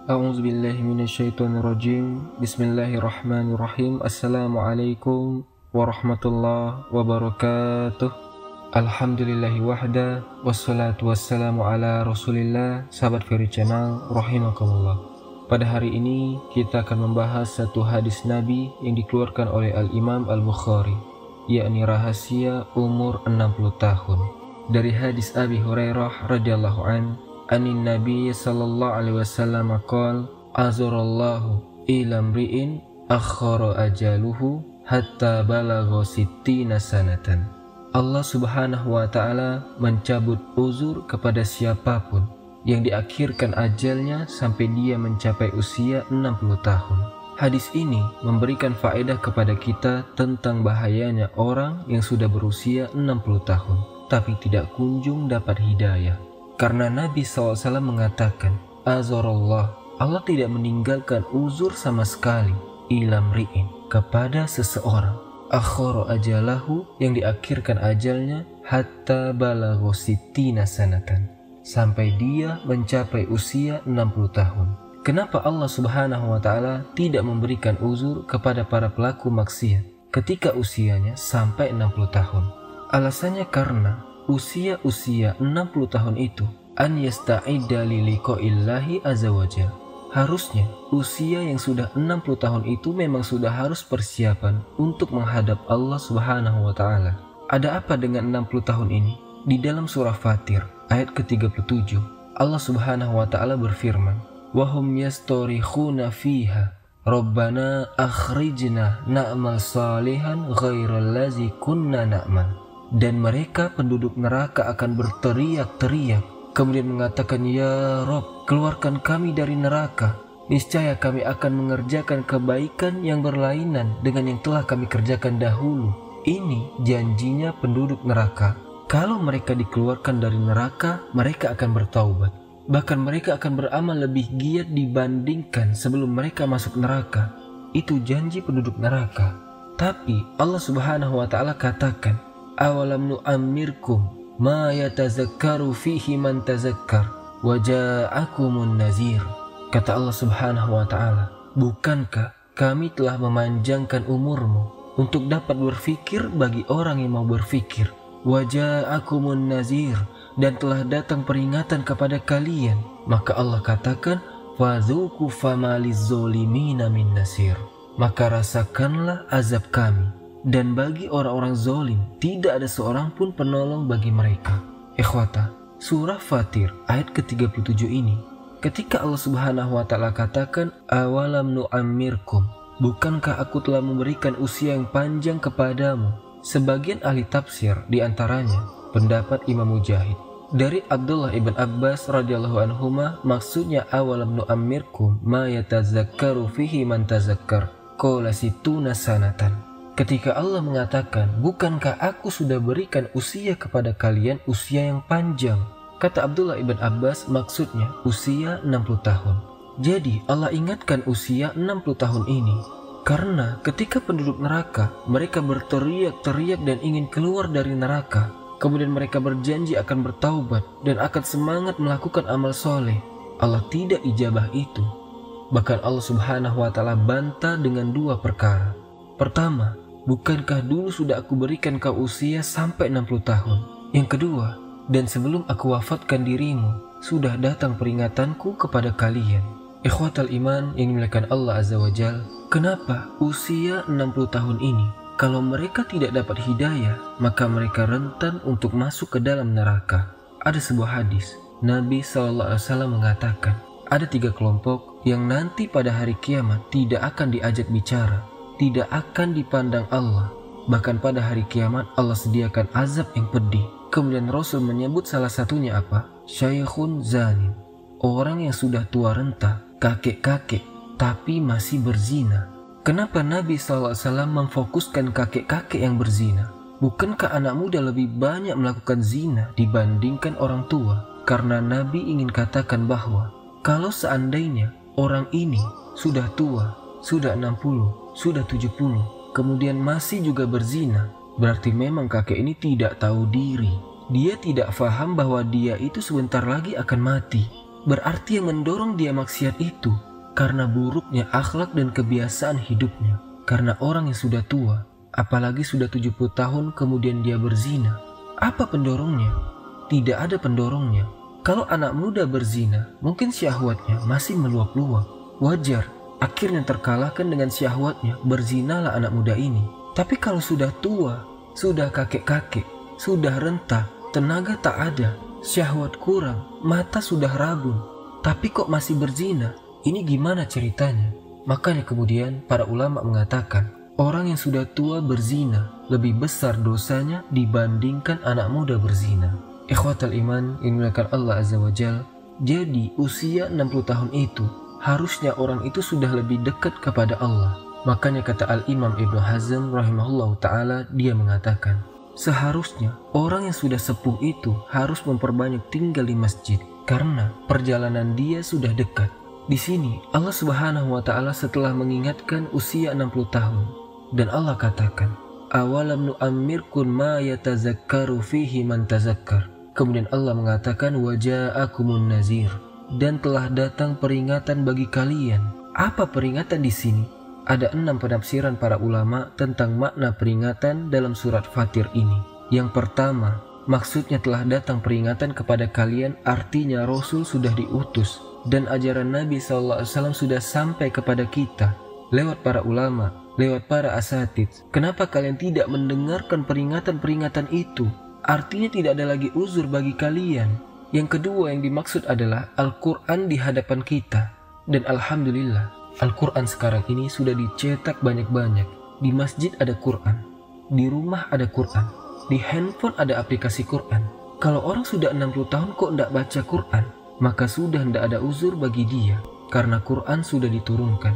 A'udzubillahi minasyaitonirrajim. Bismillahirrahmanirrahim. Assalamualaikum warahmatullahi wabarakatuh. Alhamdulillahi wahda, wassalatu wassalamu ala rasulillah. Sahabat Fairy Channel, rahimakumullah. Pada hari ini kita akan membahas satu hadis Nabi yang dikeluarkan oleh Al-Imam Al-Bukhari, yakni rahasia umur 60 tahun. Dari hadis Abi Hurairah radhiyallahu an, anin Nabi sallallahu alaihi wasallam qala azarallahu ila mri'in akhara ajaluhu hatta balagha sittina sanatan. Allah subhanahu wa ta'ala mencabut uzur kepada siapapun yang diakhirkan ajalnya sampai dia mencapai usia 60 tahun. Hadis ini memberikan faedah kepada kita tentang bahayanya orang yang sudah berusia 60 tahun tapi tidak kunjung dapat hidayah. Karena Nabi SAW mengatakan, azarallah, Allah tidak meninggalkan uzur sama sekali, ilam ri'in, kepada seseorang, akhara ajalahu, yang diakhirkan ajalnya, hatta balagha sittina sanatan, sampai dia mencapai usia 60 tahun. Kenapa Allah Subhanahu wa ta'ala tidak memberikan uzur kepada para pelaku maksiat ketika usianya sampai 60 tahun? Alasannya karena usia 60 tahun itu an yasta'idda li liqa'illahi azza wajalla. Harusnya usia yang sudah 60 tahun itu memang sudah harus persiapan untuk menghadap Allah Subhanahu wa taala. Ada apa dengan 60 tahun ini? Di dalam surah Fatir ayat ke-37 Allah Subhanahu wa taala berfirman, wa hum yastarikhuna fiha rabbana akhrijna na'mal salihan ghairal ladzi kunna na'mal. Dan mereka penduduk neraka akan berteriak-teriak, kemudian mengatakan, ya Rob, keluarkan kami dari neraka. Niscaya kami akan mengerjakan kebaikan yang berlainan dengan yang telah kami kerjakan dahulu. Ini janjinya penduduk neraka. Kalau mereka dikeluarkan dari neraka, mereka akan bertaubat. Bahkan mereka akan beramal lebih giat dibandingkan sebelum mereka masuk neraka. Itu janji penduduk neraka. Tapi Allah Subhanahu wa ta'ala katakan, awalam nu'ammirkum ma yatazakkaru fihi man tazakkar wa ja'akumun nazir. Kata Allah Subhanahu wa ta'ala, bukankah kami telah memanjangkan umurmu untuk dapat berfikir bagi orang yang mau berfikir, wa ja'akumun nazir, dan telah datang peringatan kepada kalian. Maka Allah katakan, fadzuku famaliz zolimina min nasir, maka rasakanlah azab kami, dan bagi orang-orang zolim tidak ada seorang pun penolong bagi mereka. Ikhwata, surah Fatir ayat ke-37 ini, ketika Allah Subhanahu wa ta'ala katakan awalam nu'ammirkum, bukankah aku telah memberikan usia yang panjang kepadamu? Sebagian ahli tafsir, diantaranya pendapat Imam Mujahid dari Abdullah ibn Abbas radhiyallahu anhuma, maksudnya awalam nu'ammirkum ma yatazakkaru fihi man tazakkar qala situna sanatan. Ketika Allah mengatakan, bukankah aku sudah berikan usia kepada kalian usia yang panjang? Kata Abdullah ibn Abbas, maksudnya usia 60 tahun. Jadi Allah ingatkan usia 60 tahun ini karena ketika penduduk neraka, mereka berteriak-teriak dan ingin keluar dari neraka. Kemudian mereka berjanji akan bertaubat dan akan semangat melakukan amal soleh. Allah tidak ijabah itu. Bahkan Allah Subhanahu wa ta'ala bantah dengan dua perkara. Pertama, bukankah dulu sudah aku berikan kau usia sampai 60 tahun? Yang kedua, dan sebelum aku wafatkan dirimu, sudah datang peringatanku kepada kalian. Ikhwatal iman yang dimuliakan Allah Azza wa Jal, kenapa usia 60 tahun ini? Kalau mereka tidak dapat hidayah, maka mereka rentan untuk masuk ke dalam neraka. Ada sebuah hadis, Nabi SAW mengatakan, ada 3 kelompok yang nanti pada hari kiamat tidak akan diajak bicara, tidak akan dipandang Allah. Bahkan pada hari kiamat Allah sediakan azab yang pedih. Kemudian Rasul menyebut salah satunya apa? Syaikhun zanin, orang yang sudah tua renta, kakek-kakek, tapi masih berzina. Kenapa Nabi SAW memfokuskan kakek-kakek yang berzina? Bukankah anak muda lebih banyak melakukan zina dibandingkan orang tua? Karena Nabi ingin katakan bahwa kalau seandainya orang ini sudah tua, sudah 60, sudah 70, kemudian masih juga berzina, berarti memang kakek ini tidak tahu diri. Dia tidak faham bahwa dia itu sebentar lagi akan mati. berarti yang mendorong dia maksiat itu karena buruknya akhlak dan kebiasaan hidupnya. Karena orang yang sudah tua, apalagi sudah 70 tahun kemudian dia berzina, apa pendorongnya? Tidak ada pendorongnya. Kalau anak muda berzina, mungkin syahwatnya masih meluap-luap. Wajar, akhirnya terkalahkan dengan syahwatnya, berzinalah anak muda ini. Tapi kalau sudah tua, sudah kakek-kakek, sudah rentah, tenaga tak ada, syahwat kurang, mata sudah rabun, tapi kok masih berzina? Ini gimana ceritanya? Makanya kemudian para ulama mengatakan, orang yang sudah tua berzina lebih besar dosanya dibandingkan anak muda berzina. Ikhwatal iman yang dimuliakan Allah Azza wa Jal, jadi usia 60 tahun itu harusnya orang itu sudah lebih dekat kepada Allah. Makanya kata Al-Imam Ibnu Hazm rahimahullah ta'ala, dia mengatakan, seharusnya orang yang sudah sepuh itu harus memperbanyak tinggal di masjid karena perjalanan dia sudah dekat. Di sini Allah Subhanahu wa taala setelah mengingatkan usia 60 tahun dan Allah katakan, awalam nu'ammirkum ma yatazakkaru fihi man tazakkar. Kemudian Allah mengatakan waja'akumun nazir, dan telah datang peringatan bagi kalian. Apa peringatan di sini? Ada 6 penafsiran para ulama tentang makna peringatan dalam surat Fatir ini. Yang pertama, maksudnya telah datang peringatan kepada kalian, artinya Rasul sudah diutus dan ajaran Nabi SAW sudah sampai kepada kita lewat para ulama, lewat para asatid. Kenapa kalian tidak mendengarkan peringatan-peringatan itu? Artinya tidak ada lagi uzur bagi kalian. Yang kedua yang dimaksud adalah Al-Quran di hadapan kita. Dan Alhamdulillah, Al-Quran sekarang ini sudah dicetak banyak-banyak. Di masjid ada Quran, di rumah ada Quran, di handphone ada aplikasi Quran. Kalau orang sudah 60 tahun kok tidak baca Quran, maka sudah tidak ada uzur bagi dia, karena Quran sudah diturunkan.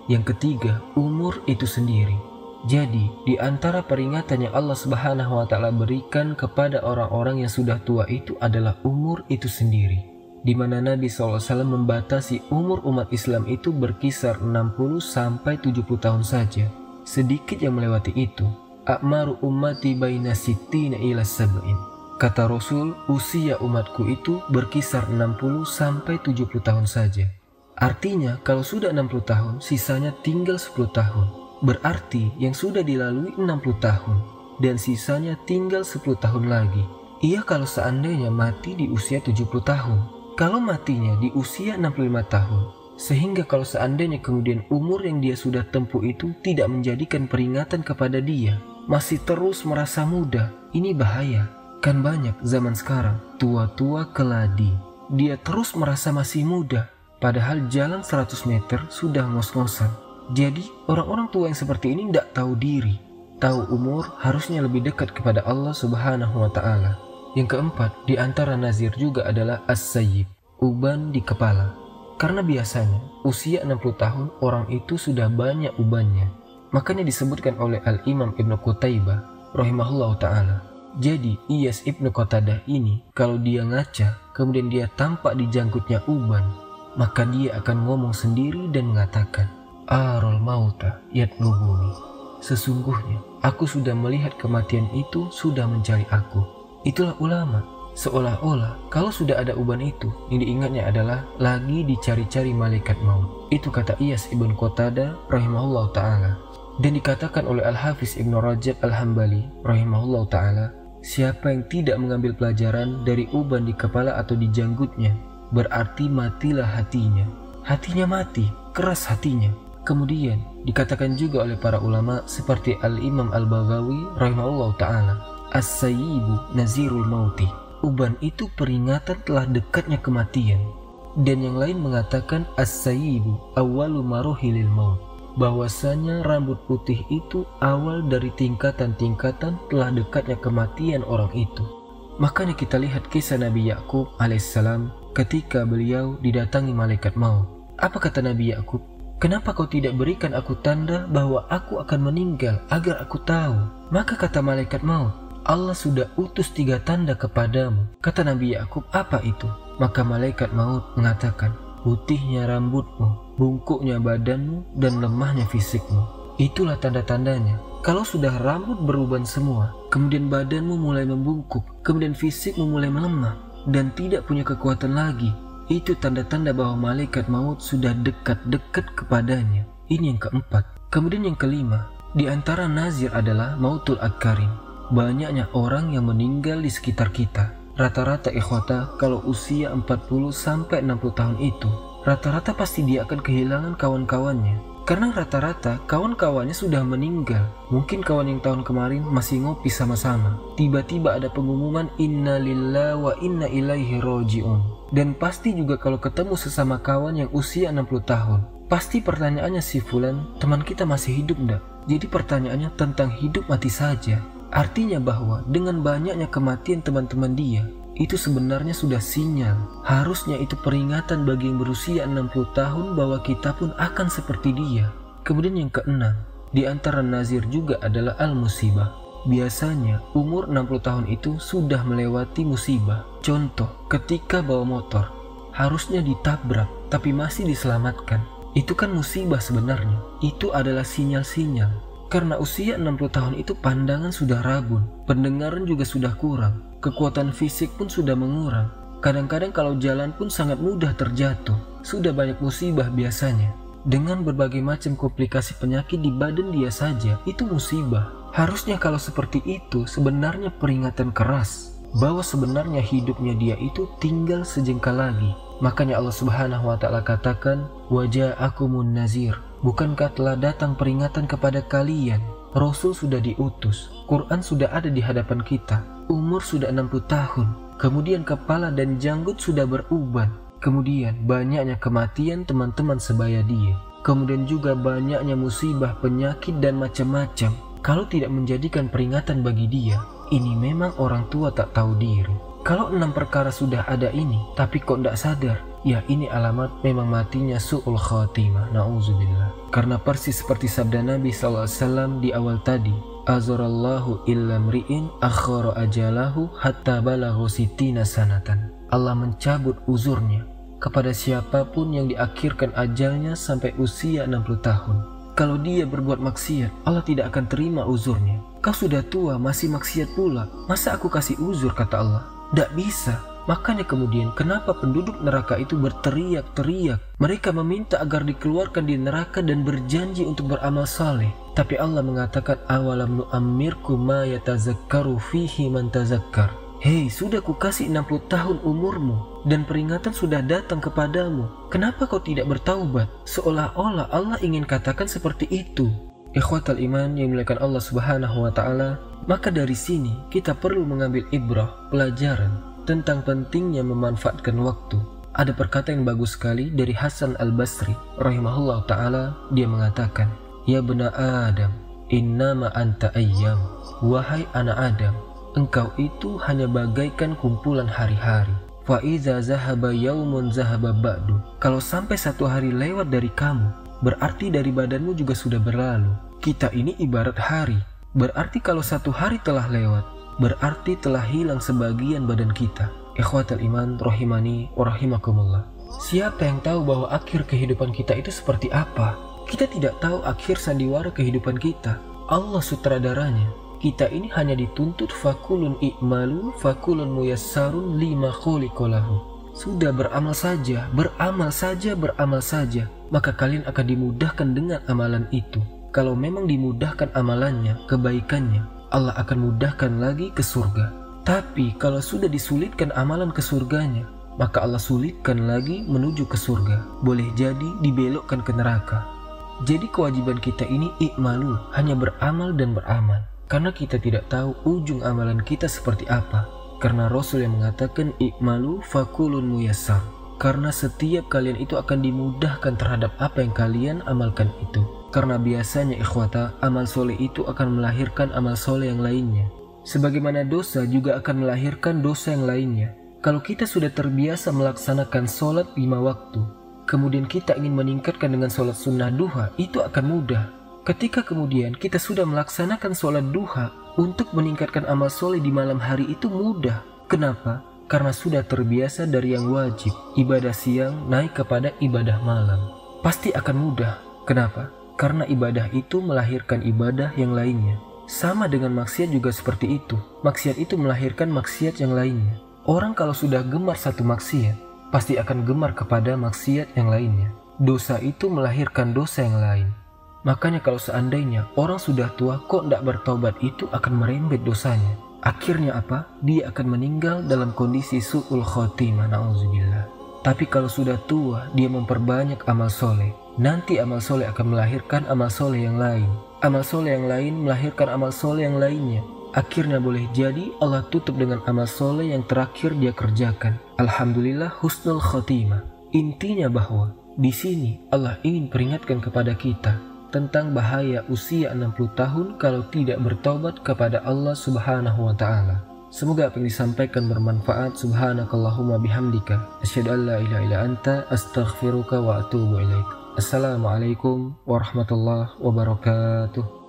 Yang ketiga, umur itu sendiri. Jadi, di antara peringatan yang Allah Subhanahu wa taala berikan kepada orang-orang yang sudah tua itu adalah umur itu sendiri, di mana Nabi SAW membatasi umur umat Islam itu berkisar 60 sampai 70 tahun saja. Sedikit yang melewati itu. A'maru ummati baina sittina ila sab'in. Kata Rasul, usia umatku itu berkisar 60 sampai 70 tahun saja. Artinya, kalau sudah 60 tahun, sisanya tinggal 10 tahun. Berarti yang sudah dilalui 60 tahun dan sisanya tinggal 10 tahun lagi. Ia kalau seandainya mati di usia 70 tahun, kalau matinya di usia 65 tahun, sehingga kalau seandainya kemudian umur yang dia sudah tempuh itu tidak menjadikan peringatan kepada dia, masih terus merasa muda, ini bahaya. Kan banyak zaman sekarang tua-tua keladi, dia terus merasa masih muda, padahal jalan 100 meter sudah ngos-ngosan. Jadi orang-orang tua yang seperti ini tidak tahu diri, tahu umur, harusnya lebih dekat kepada Allah Subhanahu wa ta'ala. Yang keempat, di antara nazir juga adalah as-sayyib, uban di kepala. Karena biasanya usia 60 tahun orang itu sudah banyak ubannya. Makanya disebutkan oleh Al-Imam Ibnu Qutaibah rahimahullah ta'ala. Jadi Iyas Ibnu Qatadah ini kalau dia ngaca kemudian dia tampak di janggutnya uban, maka dia akan ngomong sendiri dan mengatakan, Arul mauta yatlubuni. Sesungguhnya aku sudah melihat kematian itu sudah mencari aku. Itulah ulama. Seolah-olah kalau sudah ada uban itu, yang diingatnya adalah lagi dicari-cari malaikat maut. Itu kata Iyas ibn Qatadah rahimahullah ta'ala. Dan dikatakan oleh Al-Hafiz Ibn Rajab Al-Hambali rahimahullah ta'ala, siapa yang tidak mengambil pelajaran dari uban di kepala atau di janggutnya, berarti matilah hatinya. Hatinya mati, keras hatinya. Kemudian dikatakan juga oleh para ulama seperti Al-Imam Al-Baghawi rahimahullah ta'ala, as-sayyibu nazirul mauti. Uban itu peringatan telah dekatnya kematian. Dan yang lain mengatakan as-sayyibu awwalu marohilil maut, bahwasanya rambut putih itu awal dari tingkatan-tingkatan telah dekatnya kematian orang itu. Makanya kita lihat kisah Nabi Yakub alaihissalam ketika beliau didatangi malaikat maut. Apa kata Nabi Yakub? Kenapa kau tidak berikan aku tanda bahwa aku akan meninggal agar aku tahu? Maka kata malaikat maut, Allah sudah utus 3 tanda kepadamu. Kata Nabi Yakub, apa itu? Maka malaikat maut mengatakan, putihnya rambutmu, bungkuknya badanmu, dan lemahnya fisikmu. Itulah tanda-tandanya. Kalau sudah rambut beruban semua, kemudian badanmu mulai membungkuk, kemudian fisikmu mulai melemah, dan tidak punya kekuatan lagi, Itu tanda-tanda bahwa malaikat maut sudah dekat-dekat kepadanya. Ini yang keempat. Kemudian yang kelima, di antara nazir adalah mautul akarin. Banyaknya orang yang meninggal di sekitar kita. Rata-rata ikhwata, kalau usia 40 sampai 60 tahun itu, rata-rata pasti dia akan kehilangan kawan-kawannya. Karena rata-rata kawan-kawannya sudah meninggal. Mungkin kawan yang tahun kemarin masih ngopi sama-sama. Tiba-tiba ada pengumuman inna lillahi wa inna ilaihi roji'un. Dan pasti juga kalau ketemu sesama kawan yang usia 60 tahun, pasti pertanyaannya si fulan, teman kita masih hidup enggak? Jadi pertanyaannya tentang hidup mati saja. Artinya bahwa dengan banyaknya kematian teman-teman dia, itu sebenarnya sudah sinyal. Harusnya itu peringatan bagi yang berusia 60 tahun bahwa kita pun akan seperti dia. Kemudian yang keenam, di antara nazir juga adalah al-musibah. Biasanya umur 60 tahun itu sudah melewati musibah. Contoh, ketika bawa motor, harusnya ditabrak tapi masih diselamatkan. Itu kan musibah sebenarnya. Itu adalah sinyal-sinyal. Karena usia 60 tahun itu pandangan sudah rabun, pendengaran juga sudah kurang, kekuatan fisik pun sudah mengurang. Kadang-kadang kalau jalan pun sangat mudah terjatuh, sudah banyak musibah biasanya. Dengan berbagai macam komplikasi penyakit di badan dia saja, itu musibah. Harusnya kalau seperti itu sebenarnya peringatan keras, bahwa sebenarnya hidupnya dia itu tinggal sejengkal lagi. Makanya Allah Subhanahu wa Ta'ala katakan, waja'akumun nazir. Bukankah telah datang peringatan kepada kalian? Rasul sudah diutus, Quran sudah ada di hadapan kita, umur sudah 60 tahun, kemudian kepala dan janggut sudah beruban, kemudian banyaknya kematian teman-teman sebaya dia, kemudian juga banyaknya musibah, penyakit dan macam-macam. Kalau tidak menjadikan peringatan bagi dia, ini memang orang tua tak tahu diri. Kalau 6 perkara sudah ada ini, tapi kok tidak sadar, ya ini alamat memang matinya su'ul khatimah, na'udzubillah. Karena persis seperti sabda Nabi SAW di awal tadi, azarallahu illa mri'in akhara ajalahu hatta balaghu sitina sanatan. Allah mencabut uzurnya kepada siapapun yang diakhirkan ajalnya sampai usia 60 tahun. Kalau dia berbuat maksiat, Allah tidak akan terima uzurnya. Kau sudah tua, masih maksiat pula, masa aku kasih uzur, kata Allah? Tidak bisa. Makanya kemudian kenapa penduduk neraka itu berteriak-teriak. Mereka meminta agar dikeluarkan di neraka dan berjanji untuk beramal saleh. Tapi Allah mengatakan, awalam nu'ammirku ma yatazakkaru fihi man tazakkar. Hei, sudah ku kasih 60 tahun umurmu dan peringatan sudah datang kepadamu. Kenapa kau tidak bertaubat? Seolah-olah Allah ingin katakan seperti itu. Ikhwatal iman yang dimuliakan Allah Subhanahu wa Ta'ala, maka dari sini kita perlu mengambil ibrah, pelajaran tentang pentingnya memanfaatkan waktu. Ada perkataan yang bagus sekali dari Hasan al-Basri rahimahullah ta'ala. Dia mengatakan, ya bena Adam, innama anta ayyam. Wahai anak Adam, engkau itu hanya bagaikan kumpulan hari-hari. Fa iza zahaba yaumun zahaba ba'du. Kalau sampai satu hari lewat dari kamu, berarti dari badanmu juga sudah berlalu. Kita ini ibarat hari. Berarti kalau satu hari telah lewat, berarti telah hilang sebagian badan kita. Ikhwatal iman rahimani wa rahimakumullah. Siapa yang tahu bahwa akhir kehidupan kita itu seperti apa? Kita tidak tahu akhir sandiwara kehidupan kita. Allah sutradaranya. Kita ini hanya dituntut fakulun i'malu fakulun muyassarun lima khuliqalahu. Sudah beramal saja, beramal saja, beramal saja, maka kalian akan dimudahkan dengan amalan itu. Kalau memang dimudahkan amalannya, kebaikannya, Allah akan mudahkan lagi ke surga. Tapi kalau sudah disulitkan amalan ke surganya, maka Allah sulitkan lagi menuju ke surga. Boleh jadi dibelokkan ke neraka. Jadi kewajiban kita ini i'malu, hanya beramal dan beramal. Karena kita tidak tahu ujung amalan kita seperti apa. Karena Rasul yang mengatakan i'malu fakulun muyassar. Karena setiap kalian itu akan dimudahkan terhadap apa yang kalian amalkan itu. Karena biasanya ikhwata, amal soleh itu akan melahirkan amal soleh yang lainnya. Sebagaimana dosa juga akan melahirkan dosa yang lainnya. Kalau kita sudah terbiasa melaksanakan sholat 5 waktu, kemudian kita ingin meningkatkan dengan sholat sunnah duha, itu akan mudah. Ketika kemudian kita sudah melaksanakan sholat duha untuk meningkatkan amal soleh di malam hari, itu mudah. Kenapa? Karena sudah terbiasa dari yang wajib, ibadah siang naik kepada ibadah malam. Pasti akan mudah. Kenapa? Karena ibadah itu melahirkan ibadah yang lainnya. Sama dengan maksiat juga seperti itu. Maksiat itu melahirkan maksiat yang lainnya. Orang kalau sudah gemar satu maksiat, pasti akan gemar kepada maksiat yang lainnya. Dosa itu melahirkan dosa yang lain. Makanya kalau seandainya orang sudah tua kok tidak bertobat, itu akan merembet dosanya. Akhirnya apa? Dia akan meninggal dalam kondisi su'ul khotimah, na'udzubillah. Tapi kalau sudah tua, dia memperbanyak amal soleh. Nanti amal soleh akan melahirkan amal soleh yang lain. Amal soleh yang lain melahirkan amal soleh yang lainnya. Akhirnya boleh jadi Allah tutup dengan amal soleh yang terakhir dia kerjakan. Alhamdulillah husnul khotimah. Intinya bahwa di sini Allah ingin peringatkan kepada kita tentang bahaya usia 60 tahun kalau tidak bertobat kepada Allah Subhanahu wa Ta'ala. Semoga apa yang disampaikan bermanfaat. Subhanakallahumma bihamdika asyhadu an la ilaha illa anta astaghfiruka wa atubu ilaik. Assalamualaikum warahmatullahi wabarakatuh.